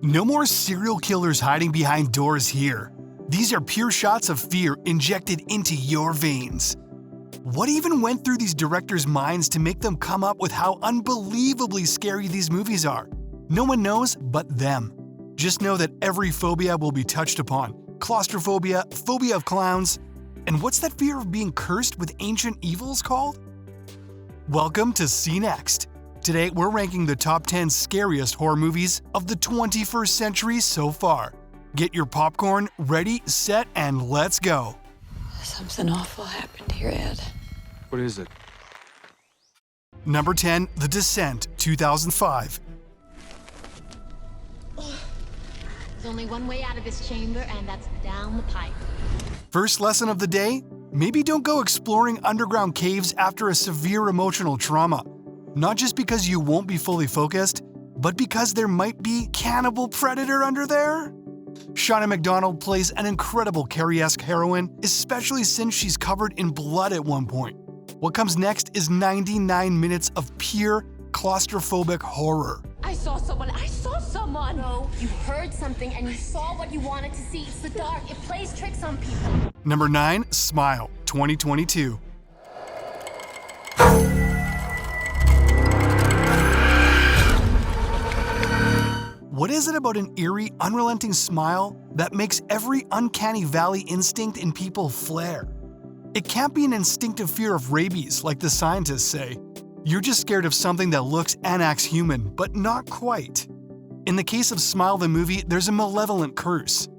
No more serial killers hiding behind doors here. These are pure shots of fear injected into your veins. What even went through these directors' minds to make them come up with how unbelievably scary these movies are? No one knows but them. Just know that every phobia will be touched upon. Claustrophobia, phobia of clowns, and what's that fear of being cursed with ancient evils called? Welcome to See Next. Today we're ranking the top 10 scariest horror movies of the 21st century so far. Get your popcorn, ready, set, and let's go. Something awful happened here, Ed. What is it? Number 10, The Descent, 2005. There's only one way out of this chamber, and that's down the pipe. First lesson of the day? Maybe don't go exploring underground caves after a severe emotional trauma. Not just because you won't be fully focused, but because there might be cannibal predator under there? Shauna McDonald plays an incredible Carrie-esque heroine, especially since she's covered in blood at one point. What comes next is 99 minutes of pure claustrophobic horror. I saw someone! No, you heard something and you saw what you wanted to see. It's the dark. It plays tricks on people. Number 9, Smile, 2022. What is it about an eerie, unrelenting smile that makes every uncanny valley instinct in people flare? It can't be an instinctive fear of rabies, like the scientists say. You're just scared of something that looks and acts human, but not quite. In the case of Smile the movie, there's a malevolent curse.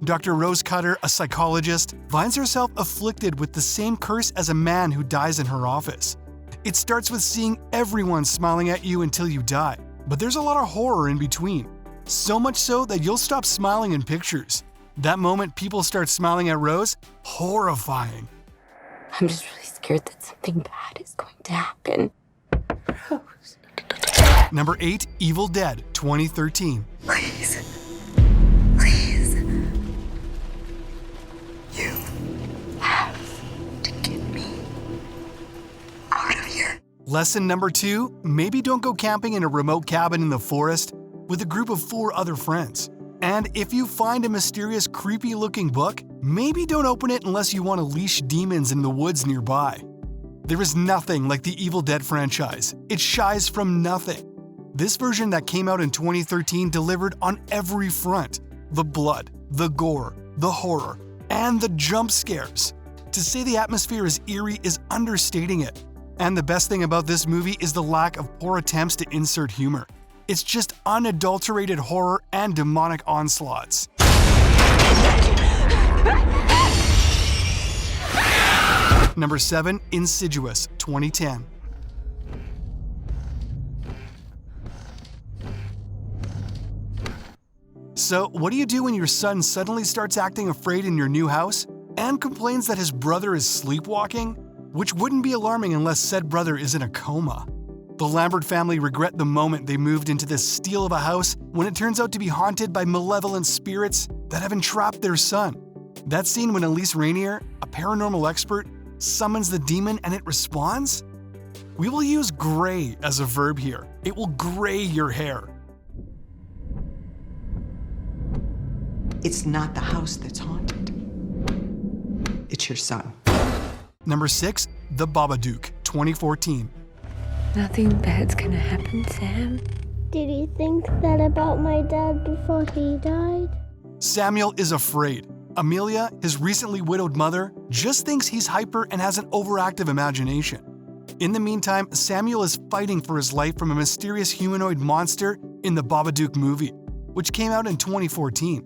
Dr. Rose Cutter, a psychologist, finds herself afflicted with the same curse as a man who dies in her office. It starts with seeing everyone smiling at you until you die, but there's a lot of horror in between. So much so that you'll stop smiling in pictures. That moment people start smiling at Rose, horrifying. I'm just really scared that something bad is going to happen. Rose. Number 8, Evil Dead, 2013. Please. Please. You have to get me out of here. Lesson number 2, maybe don't go camping in a remote cabin in the forest with a group of 4 other friends. And if you find a mysterious, creepy-looking book, maybe don't open it unless you want to leash demons in the woods nearby. There is nothing like the Evil Dead franchise. It shies from nothing. This version that came out in 2013 delivered on every front: the blood, the gore, the horror, and the jump scares. To say the atmosphere is eerie is understating it. And the best thing about this movie is the lack of poor attempts to insert humor. It's just unadulterated horror and demonic onslaughts. Number 7, Insidious, 2010. So, what do you do when your son suddenly starts acting afraid in your new house and complains that his brother is sleepwalking? Which wouldn't be alarming unless said brother is in a coma. The Lambert family regret the moment they moved into this steal of a house when it turns out to be haunted by malevolent spirits that have entrapped their son. That scene when Elise Rainier, a paranormal expert, summons the demon and it responds? We will use gray as a verb here. It will gray your hair. It's not the house that's haunted. It's your son. Number 6, The Babadook, 2014. Nothing bad's gonna happen, Sam. Did he think that about my dad before he died? Samuel is afraid. Amelia, his recently widowed mother, just thinks he's hyper and has an overactive imagination. In the meantime, Samuel is fighting for his life from a mysterious humanoid monster in the Babadook movie, which came out in 2014.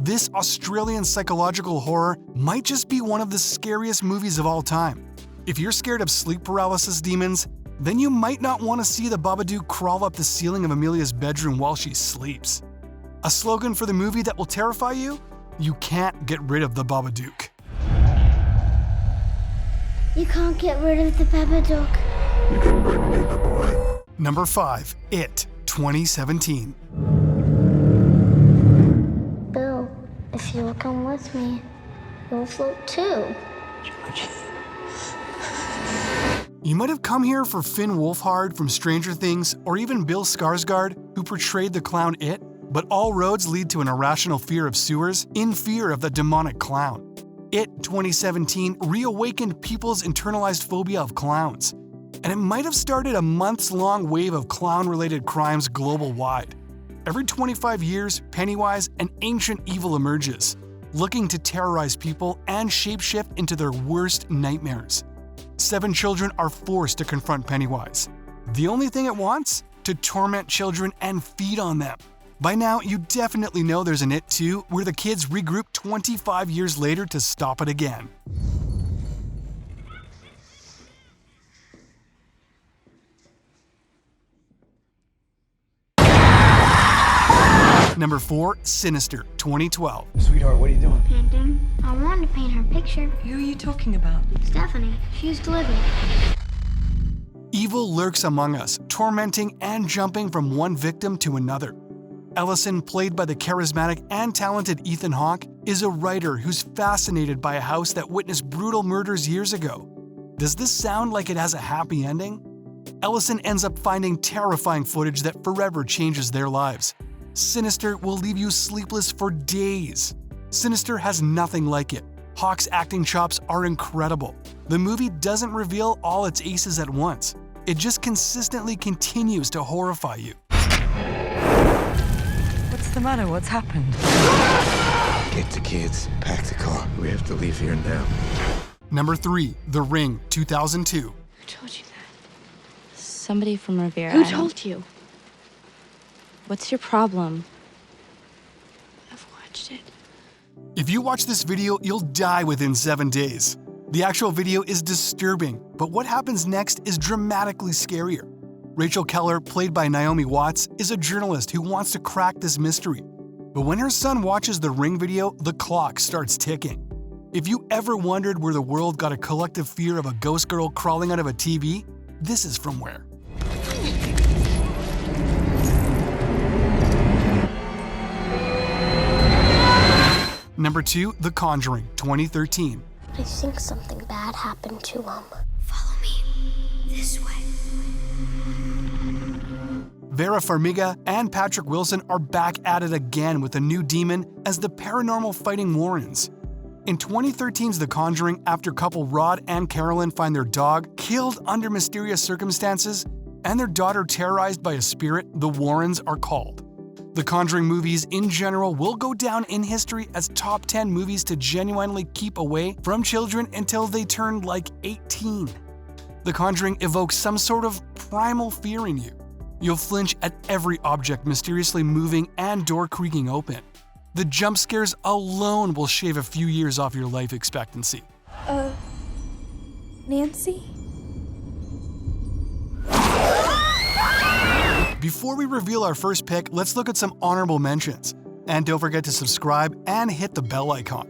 This Australian psychological horror might just be one of the scariest movies of all time. If you're scared of sleep paralysis demons, then you might not want to see the Babadook crawl up the ceiling of Amelia's bedroom while she sleeps. A slogan for the movie that will terrify you? You can't get rid of the Babadook. You can't get rid of the Babadook. You can bring me the boy. Number 5, It, 2017. Bill, if you'll come with me, you'll float too. Georgie. You might have come here for Finn Wolfhard from Stranger Things or even Bill Skarsgård, who portrayed the clown It, but all roads lead to an irrational fear of sewers in fear of the demonic clown. It 2017 reawakened people's internalized phobia of clowns, and it might have started a months-long wave of clown-related crimes global-wide. Every 25 years, Pennywise, an ancient evil, emerges, looking to terrorize people and shapeshift into their worst nightmares. 7 children are forced to confront Pennywise. The only thing it wants? To torment children and feed on them. By now, you definitely know there's an It 2 where the kids regroup 25 years later to stop it again. Number 4, Sinister, 2012. Sweetheart, what are you doing? Painting. I wanted to paint her picture. Who are you talking about? Stephanie. She used to live here. Evil lurks among us, tormenting and jumping from one victim to another. Ellison, played by the charismatic and talented Ethan Hawke, is a writer who's fascinated by a house that witnessed brutal murders years ago. Does this sound like it has a happy ending? Ellison ends up finding terrifying footage that forever changes their lives. Sinister will leave you sleepless for days. Sinister has nothing like it. Hawke's acting chops are incredible. The movie doesn't reveal all its aces at once. It just consistently continues to horrify you. What's the matter? What's happened? Get the kids, pack the car. We have to leave here now. Number 3, The Ring, 2002. Who told you that? Somebody from Rivera. Who told you? What's your problem? I've watched it. If you watch this video, you'll die within 7 days. The actual video is disturbing, but what happens next is dramatically scarier. Rachel Keller, played by Naomi Watts, is a journalist who wants to crack this mystery. But when her son watches the Ring video, the clock starts ticking. If you ever wondered where the world got a collective fear of a ghost girl crawling out of a TV, this is from where. Number 2, The Conjuring, 2013. I think something bad happened to him. Follow me. This way. Vera Farmiga and Patrick Wilson are back at it again with a new demon as the paranormal fighting Warrens. In 2013's The Conjuring, after couple Rod and Carolyn find their dog killed under mysterious circumstances and their daughter terrorized by a spirit, the Warrens are called. The Conjuring movies in general will go down in history as top 10 movies to genuinely keep away from children until they turn like 18. The Conjuring evokes some sort of primal fear in you. You'll flinch at every object mysteriously moving and door creaking open. The jump scares alone will shave a few years off your life expectancy. Nancy? Before we reveal our first pick, let's look at some honorable mentions. And don't forget to subscribe and hit the bell icon.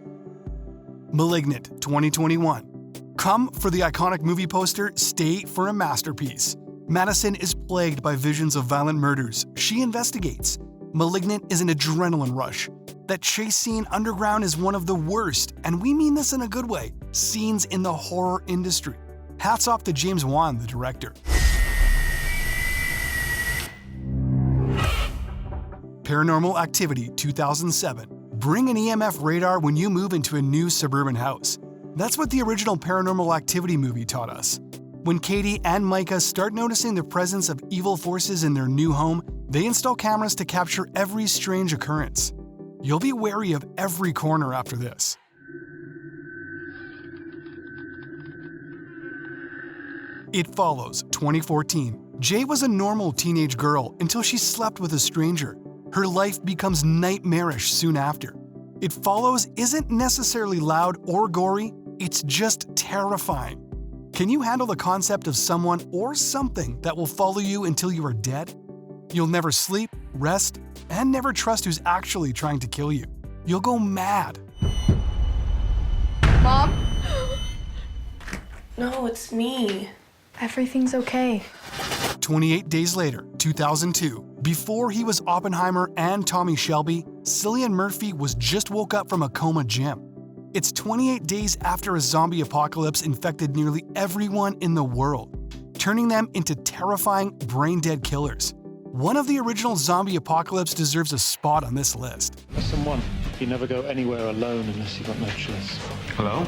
Malignant, 2021. Come for the iconic movie poster, stay for a masterpiece. Madison is plagued by visions of violent murders. She investigates. Malignant is an adrenaline rush. That chase scene underground is one of the worst, and we mean this in a good way, scenes in the horror industry. Hats off to James Wan, the director. Paranormal Activity, 2007. Bring an EMF radar when you move into a new suburban house. That's what the original Paranormal Activity movie taught us. When Katie and Micah start noticing the presence of evil forces in their new home, they install cameras to capture every strange occurrence. You'll be wary of every corner after this. It Follows, 2014. Jay was a normal teenage girl until she slept with a stranger. Her life becomes nightmarish soon after. It Follows isn't necessarily loud or gory, it's just terrifying. Can you handle the concept of someone or something that will follow you until you are dead? You'll never sleep, rest, and never trust who's actually trying to kill you. You'll go mad. Mom? No, it's me. Everything's okay. 28 Days Later, 2002. Before he was Oppenheimer and Tommy Shelby, Cillian Murphy was just woke up from a coma gem. It's 28 days after a zombie apocalypse infected nearly everyone in the world, turning them into terrifying, brain-dead killers. one of the original zombie apocalypse deserves a spot on this list. Someone, you never go anywhere alone unless you've got no choice. Hello?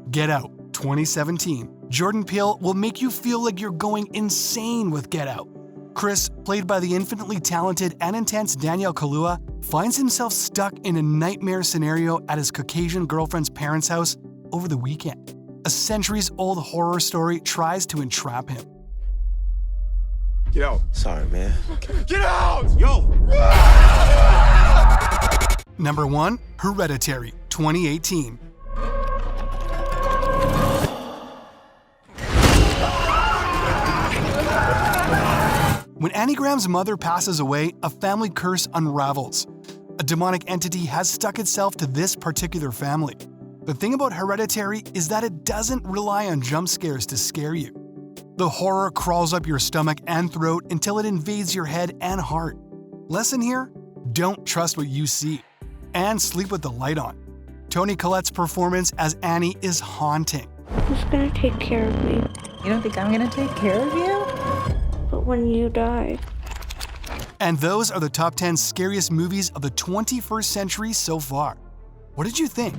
Get Out, 2017. Jordan Peele will make you feel like you're going insane with Get Out. Chris, played by the infinitely talented and intense Daniel Kaluuya, finds himself stuck in a nightmare scenario at his Caucasian girlfriend's parents' house over the weekend. A centuries-old horror story tries to entrap him. Get out. Sorry, man. Get out! Yo! Number 1, Hereditary, 2018. When Annie Graham's mother passes away, a family curse unravels. A demonic entity has stuck itself to this particular family. The thing about Hereditary is that it doesn't rely on jump scares to scare you. The horror crawls up your stomach and throat until it invades your head and heart. Lesson here? Don't trust what you see. And sleep with the light on. Toni Collette's performance as Annie is haunting. Who's gonna take care of me? You don't think I'm gonna take care of you? But when you die. And those are the top 10 scariest movies of the 21st century so far. What did you think?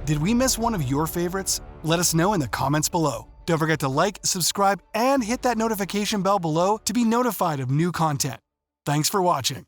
Did we miss one of your favorites? Let us know in the comments below. Don't forget to like, subscribe, and hit that notification bell below to be notified of new content. Thanks for watching.